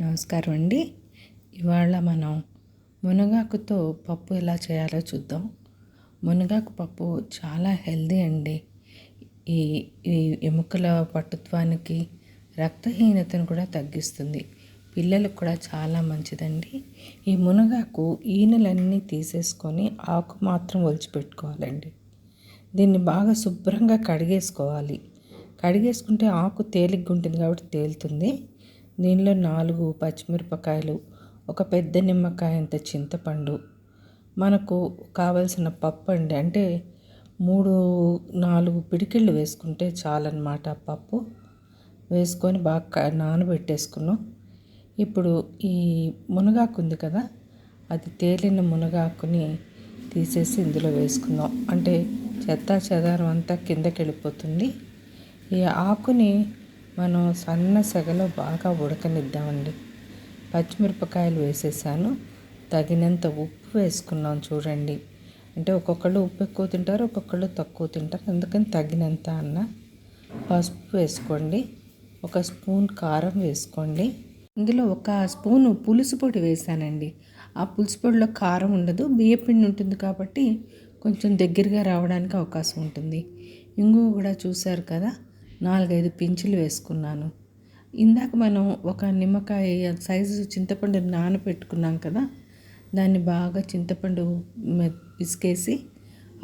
నమస్కారం అండి. ఇవాళ మనం మునగాకుతో పప్పు ఎలా చేయాలో చూద్దాం. మునగాకు పప్పు చాలా హెల్దీ అండి. ఈ ఈ ఎముకల పటుత్వానికి, రక్తహీనతను కూడా తగ్గిస్తుంది. పిల్లలకు కూడా చాలా మంచిదండి. ఈ మునగాకు ఈనెలన్నీ తీసేసుకొని ఆకు మాత్రం ఒలిచిపెట్టుకోవాలండి. దీన్ని బాగా శుభ్రంగా కడిగేసుకుంటే ఆకు తేలిగ్గా ఉంటుంది కాబట్టి తేలుతుంది. దీనిలో 4 పచ్చిమిరపకాయలు, ఒక పెద్ద నిమ్మకాయ అంత చింతపండు, మనకు కావలసిన పప్పు అండి. అంటే 3-4 పిడికిళ్ళు వేసుకుంటే చాలన్నమాట. పప్పు వేసుకొని బాగా నానబెట్టేసుకున్నాం. ఇప్పుడు ఈ మునగాకు ఉంది కదా, అది తేలిన మునగాకుని తీసేసి ఇందులో వేసుకుందాం. అంటే చెత్తా చెదారం అంతా కిందకి వెళ్ళిపోతుంది. ఈ ఆకుని మనం సన్న సెగలో బాగా ఉడకనిద్దామండి. పచ్చిమిరపకాయలు వేసేసాను, తగినంత ఉప్పు వేసుకున్నాం చూడండి. అంటే ఒక్కొక్కళ్ళు ఉప్పు ఎక్కువ తింటారు, ఒక్కొక్కళ్ళు తక్కువ తింటారు, అందుకని తగినంత పసుపు వేసుకోండి. 1 స్పూన్ కారం వేసుకోండి. ఇందులో 1 స్పూను పులుసు పొడి వేసానండి. ఆ పులుసు పొడిలో కారం ఉండదు, బియ్యపిండి ఉంటుంది కాబట్టి కొంచెం దగ్గరగా రావడానికి అవకాశం ఉంటుంది. ఇంగువ కూడా చూసారు కదా, 4-5 పించులు వేసుకున్నాను. ఇందాక మనం ఒక నిమ్మకాయ సైజు చింతపండు నానబెట్టుకున్నాం కదా, దాన్ని బాగా చింతపండు పిసికేసి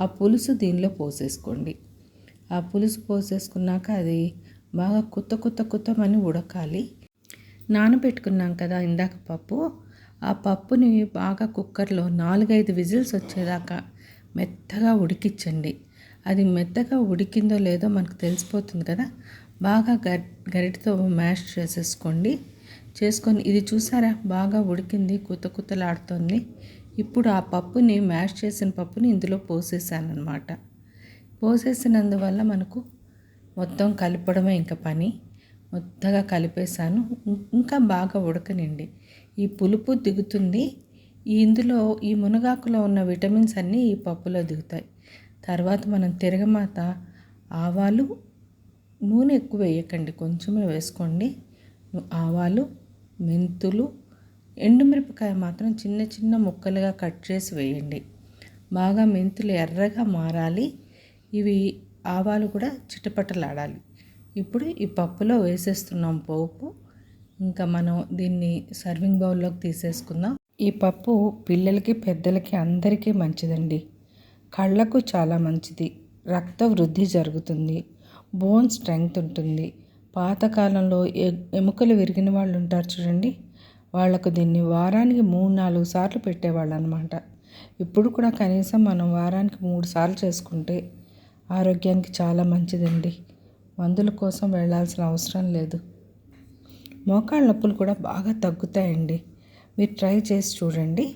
ఆ పులుసు దీనిలో పోసేసుకోండి. ఆ పులుసు పోసేసుకున్నాక అది బాగా కుత్తమని ఉడకాలి. నానబెట్టుకున్నాం కదా ఇందాక పప్పు, ఆ పప్పుని బాగా కుక్కర్లో 4-5 విజిల్స్ వచ్చేదాకా మెత్తగా ఉడికించండి. అది మెత్తగా ఉడికిందో లేదో మనకు తెలిసిపోతుంది కదా. బాగా గరిటతో మ్యాష్ చేసుకొని ఇది చూసారా, బాగా ఉడికింది, కుత్తలాడుతుంది. ఇప్పుడు ఆ పప్పుని, మ్యాష్ చేసిన పప్పుని ఇందులో పోసేసాను అనమాట. పోసేసినందువల్ల మనకు మొత్తం కలపడమే ఇంకా పని. మొత్తగా కలిపేసాను. ఇంకా బాగా ఉడకనండి. ఈ పులుపు దిగుతుంది. ఇందులో ఈ మునగాకులో ఉన్న విటమిన్స్ అన్నీ ఈ పప్పులో దిగుతాయి. తర్వాత మనం తిరగమాత, ఆవాలు, నూనె ఎక్కువ వేయకండి, కొంచెమే వేసుకోండి. ఆవాలు, మెంతులు, ఎండుమిరపకాయ మాత్రం చిన్న చిన్న ముక్కలుగా కట్ చేసి వేయండి. బాగా మెంతులు ఎర్రగా మారాలి. ఇవి ఆవాలు కూడా చిటపటలాడాలి. ఇప్పుడు ఈ పప్పులో వేసేస్తున్నాం పోపు. ఇంకా మనం దీన్ని సర్వింగ్ బౌల్లోకి తీసేసుకుందాం. ఈ పప్పు పిల్లలకి, పెద్దలకి అందరికీ మంచిదండి. కళ్ళకు చాలా మంచిది, రక్త వృద్ధి జరుగుతుంది, బోన్ స్ట్రెంగ్త్ ఉంటుంది. పాతకాలంలో ఎముకలు విరిగిన వాళ్ళు ఉంటారు చూడండి, వాళ్లకు దీన్ని వారానికి 3-4 సార్లు పెట్టేవాళ్ళు అనమాట. ఇప్పుడు కూడా కనీసం మనం వారానికి 3 సార్లు చేసుకుంటే ఆరోగ్యానికి చాలా మంచిదండి. మందుల కోసం వెళ్ళాల్సిన అవసరం లేదు. మోకాళ్ళ నొప్పులు కూడా బాగా తగ్గుతాయండి. మీరు ట్రై చేసి చూడండి.